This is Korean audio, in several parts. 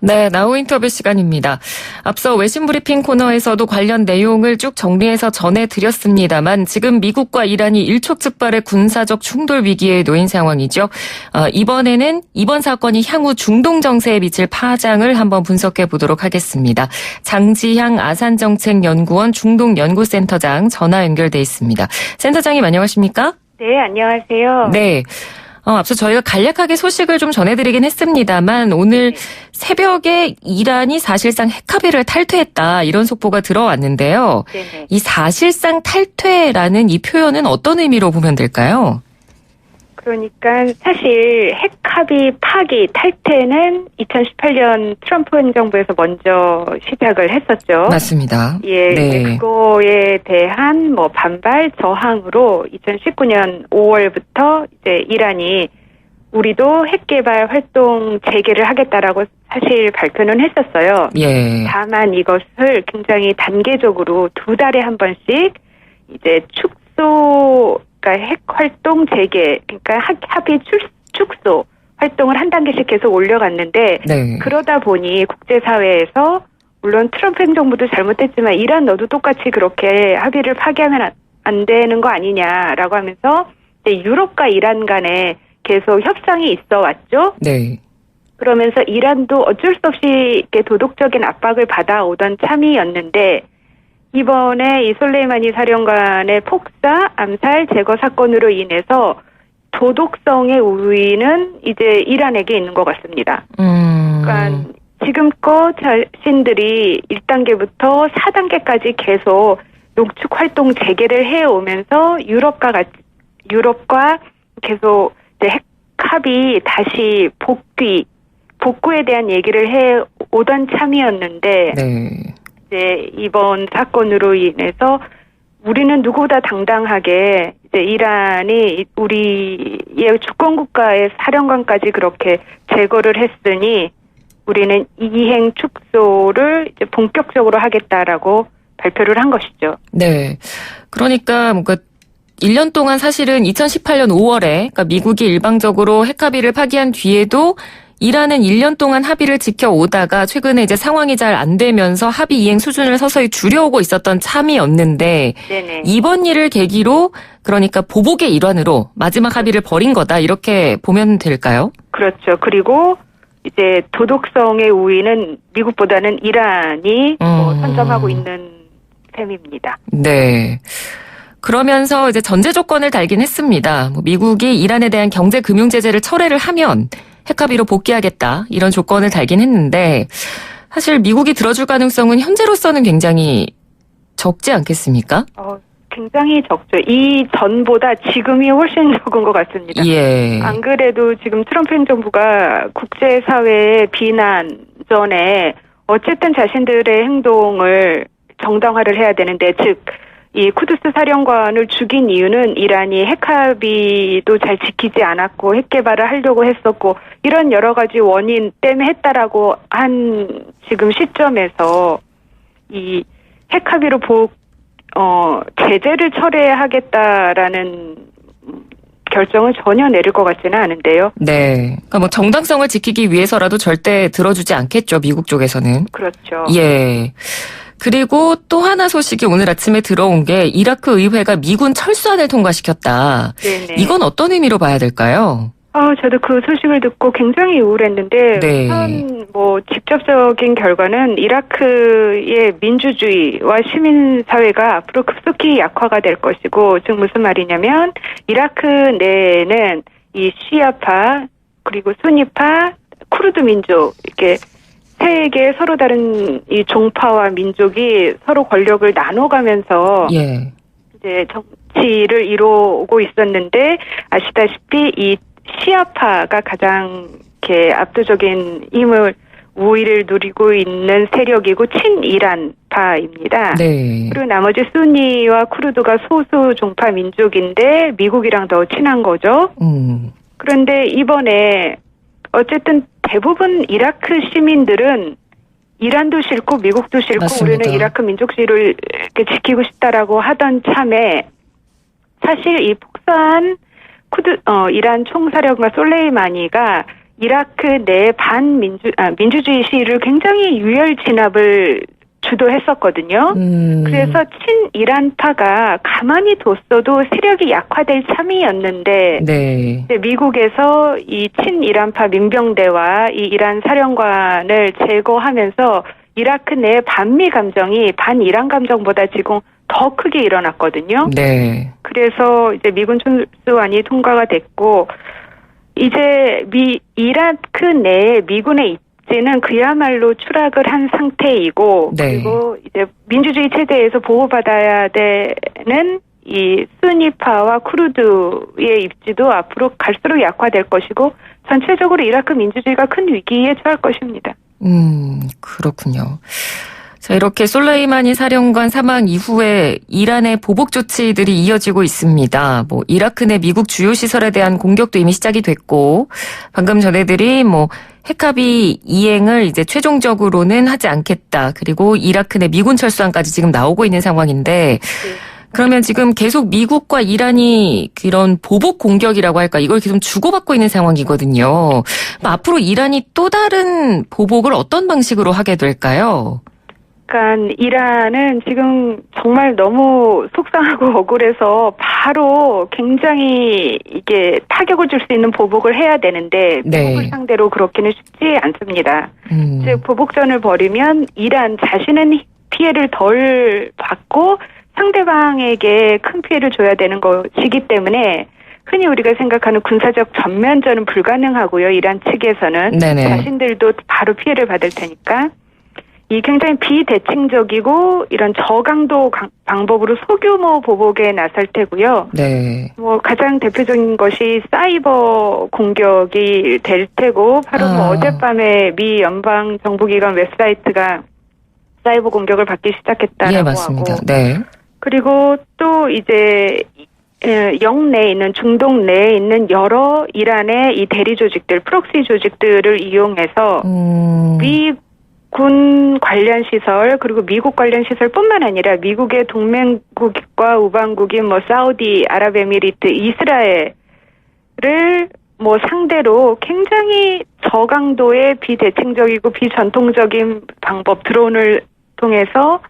네, 나우 인터뷰 시간입니다. 앞서 외신 브리핑 코너에서도 관련 내용을 쭉 정리해서 전해드렸습니다만 지금 미국과 이란이 일촉즉발의 군사적 충돌 위기에 놓인 상황이죠. 이번에는 이번 사건이 향후 중동 정세에 미칠 파장을 한번 분석해 보도록 하겠습니다. 장지향 아산정책연구원 중동연구센터장 전화 연결돼 있습니다. 센터장님 안녕하십니까? 네, 안녕하세요. 네. 앞서 저희가 간략하게 소식을 좀 전해드리긴 했습니다만 오늘 새벽에 이란이 사실상 핵합의를 탈퇴했다 이런 속보가 들어왔는데요. 네네. 이 사실상 탈퇴라는 이 표현은 어떤 의미로 보면 될까요? 그러니까 사실 핵합의 파기 탈퇴는 2018년 트럼프 행정부에서 먼저 시작을 했었죠. 맞습니다. 예, 네. 그거에 대한 반발 저항으로 2019년 5월부터 이제 이란이 우리도 핵 개발 활동 재개를 하겠다라고 사실 발표는 했었어요. 예. 다만 이것을 굉장히 단계적으로 2달에 한 번씩 이제 축소, 그러니까 핵 활동 재개, 그러니까 합의 축소 활동을 한 단계씩 계속 올려갔는데 네. 그러다 보니 국제사회에서 물론 트럼프 행정부도 잘못했지만 이란 너도 똑같이 그렇게 합의를 파기하면 안 되는 거 아니냐라고 하면서 이제 유럽과 이란 간에 계속 협상이 있어 왔죠. 네. 그러면서 이란도 어쩔 수 없이 이렇게 도덕적인 압박을 받아오던 참이었는데 이번에 이 솔레이마니 사령관의 폭사, 암살, 제거 사건으로 인해서 도덕성의 우위는 이제 이란에게 있는 것 같습니다. 그러니까 지금껏 자신들이 1단계부터 4단계까지 계속 농축 활동 재개를 해오면서 유럽과 계속 이제 핵합의 다시 복구에 대한 얘기를 해오던 참이었는데 네. 이제 이번 사건으로 인해서 우리는 누구보다 당당하게 이제 이란이 우리의 주권국가의 사령관까지 그렇게 제거를 했으니 우리는 이행 축소를 이제 본격적으로 하겠다라고 발표를 한 것이죠. 네. 그러니까 뭔가 1년 동안 사실은 2018년 5월에 그러니까 미국이 일방적으로 핵합의를 파기한 뒤에도 이란은 1년 동안 합의를 지켜오다가 최근에 이제 상황이 잘 안 되면서 합의 이행 수준을 서서히 줄여오고 있었던 참이었는데 네네. 이번 일을 계기로 그러니까 보복의 일환으로 마지막 합의를 벌인 거다 이렇게 보면 될까요? 그렇죠. 그리고 이제 도덕성의 우위는 미국보다는 이란이 선점하고 있는 셈입니다. 네. 그러면서 이제 전제 조건을 달긴 했습니다. 미국이 이란에 대한 경제 금융 제재를 철회를 하면 핵합의로 복귀하겠다 이런 조건을 달긴 했는데 사실 미국이 들어줄 가능성은 현재로서는 굉장히 적지 않겠습니까? 굉장히 적죠. 이 전보다 지금이 훨씬 적은 것 같습니다. 예. 안 그래도 지금 트럼프 행정부가 국제사회의 비난 전에 어쨌든 자신들의 행동을 정당화를 해야 되는데 즉 이 쿠두스 사령관을 죽인 이유는 이란이 핵합의도 잘 지키지 않았고 핵 개발을 하려고 했었고 이런 여러 가지 원인 때문에 했다라고 한 지금 시점에서 이 핵합의로 제재를 철회하겠다라는 결정을 전혀 내릴 것 같지는 않은데요. 네. 그러니까 정당성을 지키기 위해서라도 절대 들어주지 않겠죠, 미국 쪽에서는. 그렇죠. 예. 그리고 또 하나 소식이 오늘 아침에 들어온 게 이라크 의회가 미군 철수안을 통과시켰다. 네네. 이건 어떤 의미로 봐야 될까요? 저도 그 소식을 듣고 굉장히 우울했는데 네. 우선 직접적인 결과는 이라크의 민주주의와 시민사회가 앞으로 급속히 약화가 될 것이고 즉 무슨 말이냐면 이라크 내에는 이 시아파 그리고 수니파 쿠르드 민족 이렇게 세 개의 서로 다른 이 종파와 민족이 서로 권력을 나눠가면서 예. 이제 정치를 이루고 있었는데 아시다시피 이 시아파가 가장 이렇게 압도적인 우위를 누리고 있는 세력이고 친이란파입니다. 네. 그리고 나머지 수니와 쿠르드가 소수 종파 민족인데 미국이랑 더 친한 거죠. 그런데 이번에 어쨌든 대부분 이라크 시민들은 이란도 싫고 미국도 싫고 맞습니다. 우리는 이라크 민족주의를 이렇게 지키고 싶다라고 하던 참에 사실 이 폭사한 이란 총사령관 솔레이마니가 이라크 내 민주주의 시위를 굉장히 유혈 진압을 주도했었거든요. 그래서 친이란파가 가만히 뒀어도 세력이 약화될 참이었는데 네. 이제 미국에서 이 친이란파 민병대와 이 이란 사령관을 제거하면서 이라크 내 반미 감정이 반이란 감정보다 지금 더 크게 일어났거든요. 네. 그래서 이제 미군 철수안이 통과가 됐고 이제 이라크 내 미군의 입지는 그야말로 추락을 한 상태이고 네. 그리고 이제 민주주의 체제에서 보호받아야 되는 이 수니파와 쿠르드의 입지도 앞으로 갈수록 약화될 것이고 전체적으로 이라크 민주주의가 큰 위기에 처할 것입니다. 그렇군요. 자, 이렇게 솔레이마니 사령관 사망 이후에 이란의 보복 조치들이 이어지고 있습니다. 뭐 이라크 내 미국 주요 시설에 대한 공격도 이미 시작이 됐고 방금 전해들이 뭐 핵합의 이행을 이제 최종적으로는 하지 않겠다. 그리고 이라크 내 미군 철수안까지 지금 나오고 있는 상황인데 그러면 지금 계속 미국과 이란이 그런 보복 공격이라고 할까 이걸 계속 주고받고 있는 상황이거든요. 앞으로 이란이 또 다른 보복을 어떤 방식으로 하게 될까요? 그러니까 이란은 지금 정말 너무 속상하고 억울해서 바로 굉장히 이게 타격을 줄 수 있는 보복을 해야 되는데 미국을 네. 상대로 그렇게는 쉽지 않습니다. 즉 보복전을 벌이면 이란 자신은 피해를 덜 받고 상대방에게 큰 피해를 줘야 되는 것이기 때문에 흔히 우리가 생각하는 군사적 전면전은 불가능하고요. 이란 측에서는 네네. 자신들도 바로 피해를 받을 테니까 이 굉장히 비대칭적이고 이런 저강도 방법으로 소규모 보복에 나설 테고요. 네. 뭐 가장 대표적인 것이 사이버 공격이 될 테고 바로 뭐 어젯밤에 미 연방 정부기관 웹사이트가 사이버 공격을 받기 시작했다라고 예, 맞습니다. 하고 네. 그리고 또 이제 영내에 있는 중동 내에 있는 여러 이란의 이 대리 조직들, 프록시 조직들을 이용해서 미군 관련 시설 그리고 미국 관련 시설뿐만 아니라 미국의 동맹국과 우방국인 뭐 사우디 아랍에미리트, 이스라엘을 뭐 상대로 굉장히 저강도의 비대칭적이고 비전통적인 방법 드론을 통해서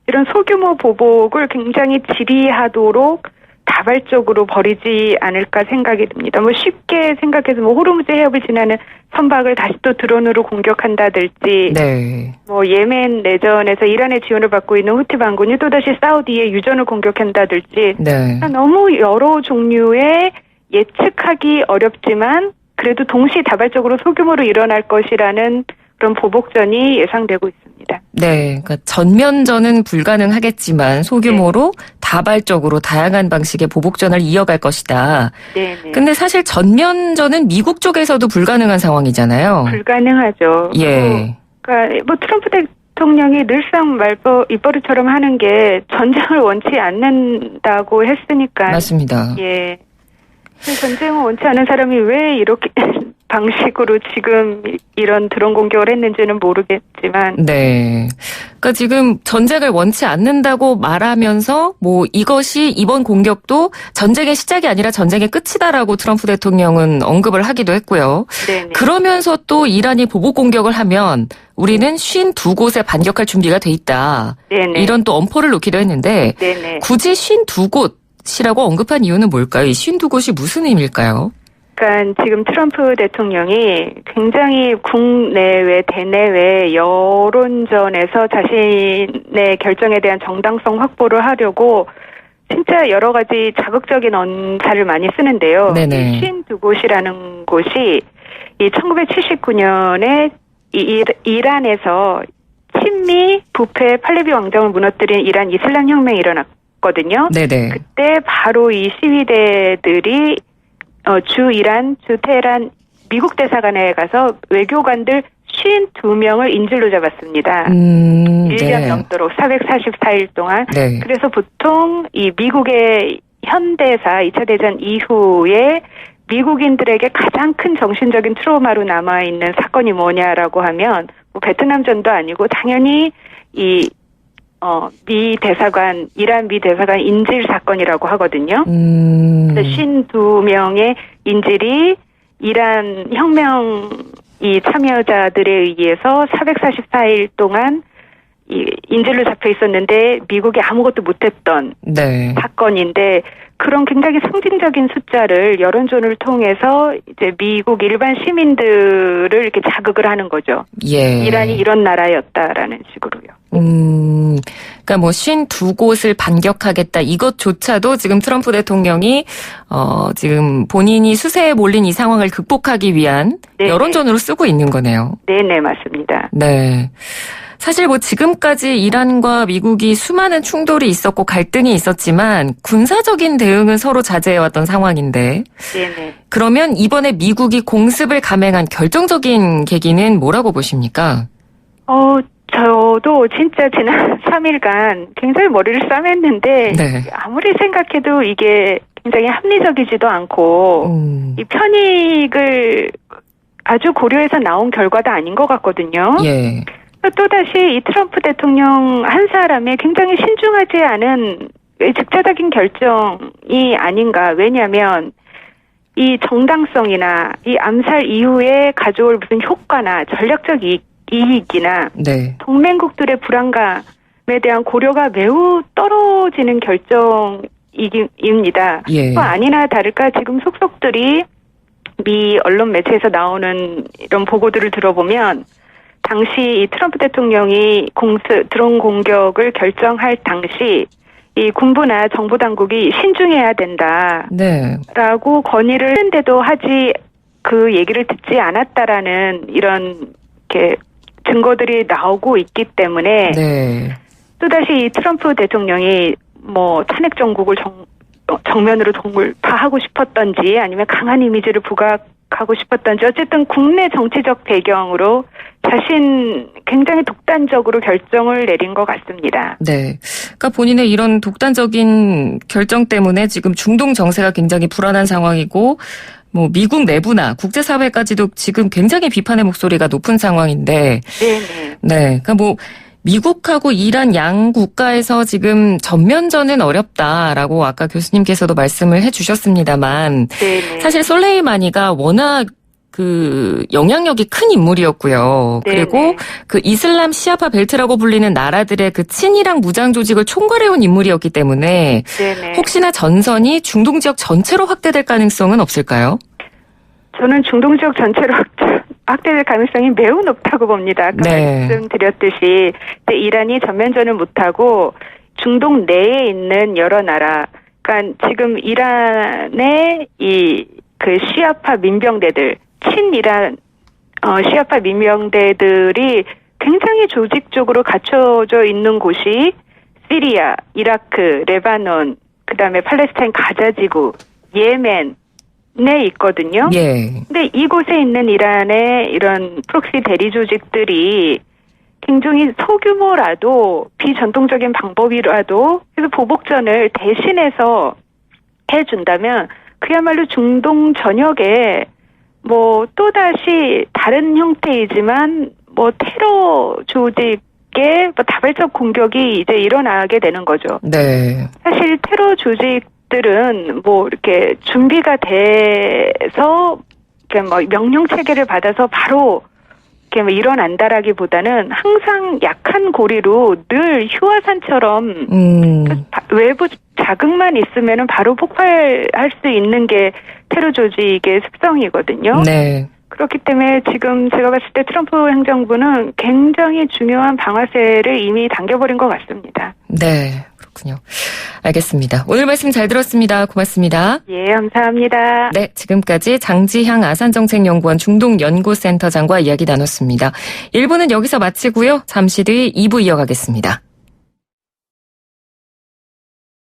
이런 소규모 보복을 굉장히 지리하도록 다발적으로 벌이지 않을까 생각이 듭니다. 뭐 쉽게 생각해서 뭐 호르무즈 해협을 지나는 선박을 다시 또 드론으로 공격한다든지, 네. 뭐 예멘 내전에서 이란의 지원을 받고 있는 후티 반군이 또 다시 사우디의 유전을 공격한다든지, 네. 너무 여러 종류의 예측하기 어렵지만 그래도 동시다발적으로 소규모로 일어날 것이라는 그런 보복전이 예상되고 있습니다. 네. 그러니까 전면전은 불가능하겠지만 소규모로 다발적으로 다양한 방식의 보복전을 이어갈 것이다. 네. 근데 사실 전면전은 미국 쪽에서도 불가능한 상황이잖아요. 불가능하죠. 예. 그러니까 뭐 트럼프 대통령이 늘상 입버릇처럼 하는 게 전쟁을 원치 않는다고 했으니까. 맞습니다. 예. 전쟁을 원치 않은 사람이 왜 이렇게 방식으로 지금 이런 드론 공격을 했는지는 모르겠지만. 네. 그러니까 지금 전쟁을 원치 않는다고 말하면서 뭐 이것이 이번 공격도 전쟁의 시작이 아니라 전쟁의 끝이다라고 트럼프 대통령은 언급을 하기도 했고요. 네네. 그러면서 또 이란이 보복 공격을 하면 우리는 52곳에 반격할 준비가 돼 있다. 네네. 이런 또 엄포를 놓기도 했는데 네네. 굳이 52곳이라고 언급한 이유는 뭘까요? 이 52곳이 무슨 의미일까요? 그러니까 지금 트럼프 대통령이 굉장히 국내외 대내외 여론전에서 자신의 결정에 대한 정당성 확보를 하려고 진짜 여러 가지 자극적인 언사를 많이 쓰는데요. 네네. 52곳이라는 곳이 이 1979년에 이란에서 친미 부패 팔레비 왕정을 무너뜨린 이란 이슬람 혁명이 일어났거든요. 네네. 그때 바로 이 시위대들이 주 이란, 주 테헤란 미국 대사관에 가서 외교관들 52명을 인질로 잡았습니다. 1년 네. 넘도록 444일 동안. 네. 그래서 보통 이 미국의 현대사 2차 대전 이후에 미국인들에게 가장 큰 정신적인 트라우마로 남아있는 사건이 뭐냐라고 하면 뭐 베트남전도 아니고 당연히 이란 미 대사관 인질 사건이라고 하거든요. 52명의 인질이 이란 혁명 이 참여자들에 의해서 444일 동안 인질로 잡혀 있었는데 미국이 아무것도 못했던 네. 사건인데 그런 굉장히 상징적인 숫자를 여론조사를 통해서 이제 미국 일반 시민들을 이렇게 자극을 하는 거죠. 예. 이란이 이런 나라였다라는 식으로요. 그러니까 뭐 52곳을 반격하겠다 이것조차도 지금 트럼프 대통령이 지금 본인이 수세에 몰린 이 상황을 극복하기 위한 네네. 여론전으로 쓰고 있는 거네요. 네네, 맞습니다. 네. 사실 뭐 지금까지 이란과 미국이 수많은 충돌이 있었고 갈등이 있었지만 군사적인 대응은 서로 자제해왔던 상황인데 네네. 그러면 이번에 미국이 공습을 감행한 결정적인 계기는 뭐라고 보십니까? 저도 진짜 지난 3일간 굉장히 머리를 싸맸는데 네. 아무리 생각해도 이게 굉장히 합리적이지도 않고 이 편익을 아주 고려해서 나온 결과도 아닌 것 같거든요. 예. 또다시 이 트럼프 대통령 한 사람의 굉장히 신중하지 않은 즉자적인 결정이 아닌가. 왜냐하면 이 정당성이나 이 암살 이후에 가져올 무슨 효과나 전략적 이익이나 네. 동맹국들의 불안감에 대한 고려가 매우 떨어지는 결정입니다. 예. 또 아니나 다를까 지금 속속들이 미 언론 매체에서 나오는 이런 보고들을 들어보면 당시 이 트럼프 대통령이 드론 공격을 결정할 당시 이 군부나 정부 당국이 신중해야 된다라고 네. 건의를 했는데도 그 얘기를 듣지 않았다라는 이런 이렇게 증거들이 나오고 있기 때문에 네. 또다시 이 트럼프 대통령이 뭐 탄핵 정국을 정면으로 돌파하고 싶었던지 아니면 강한 이미지를 부각하고 싶었던지 어쨌든 국내 정치적 배경으로 자신 굉장히 독단적으로 결정을 내린 것 같습니다. 네. 그러니까 본인의 이런 독단적인 결정 때문에 지금 중동 정세가 굉장히 불안한 상황이고 뭐 미국 내부나 국제사회까지도 지금 굉장히 비판의 목소리가 높은 상황인데 네네. 네. 그러니까 뭐 미국하고 이란 양 국가에서 지금 전면전은 어렵다라고 아까 교수님께서도 말씀을 해주셨습니다만 네네. 사실 솔레이마니가 워낙 그 영향력이 큰 인물이었고요. 네네. 그리고 그 이슬람 시아파 벨트라고 불리는 나라들의 그 친이랑 무장 조직을 총괄해온 인물이었기 때문에 네네. 혹시나 전선이 중동 지역 전체로 확대될 가능성은 없을까요? 저는 중동 지역 전체로 확대될 가능성이 매우 높다고 봅니다. 아까 네. 말씀드렸듯이 이란이 전면전을 못하고 중동 내에 있는 여러 나라, 그러니까 지금 이란의 그 시아파 민병대들, 친이란 시아파 민병대들이 굉장히 조직적으로 갖춰져 있는 곳이 시리아, 이라크, 레바논, 그다음에 팔레스타인 가자지구, 예멘 에 있거든요. 예. 근데 이곳에 있는 이란의 이런 프록시 대리 조직들이 굉장히 소규모라도 비전통적인 방법이라도 그래서 보복전을 대신해서 해준다면 그야말로 중동 전역에 뭐 또다시 다른 형태이지만 뭐 테러 조직의 뭐 다발적 공격이 이제 일어나게 되는 거죠. 네. 사실 테러 조직들은 뭐 이렇게 준비가 돼서 이렇게 뭐 명령 체계를 받아서 바로 이렇게 뭐 일어난다라기보다는 항상 약한 고리로 늘 휴화산처럼 외부 자극만 있으면은 바로 폭발할 수 있는 게 테러 조직의 습성이거든요. 네. 그렇기 때문에 지금 제가 봤을 때 트럼프 행정부는 굉장히 중요한 방아쇠를 이미 당겨버린 것 같습니다. 네. 그렇군요. 알겠습니다. 오늘 말씀 잘 들었습니다. 고맙습니다. 예, 감사합니다. 네, 지금까지 장지향 아산정책연구원 중동연구센터장과 이야기 나눴습니다. 1부는 여기서 마치고요. 잠시 뒤 2부 이어가겠습니다.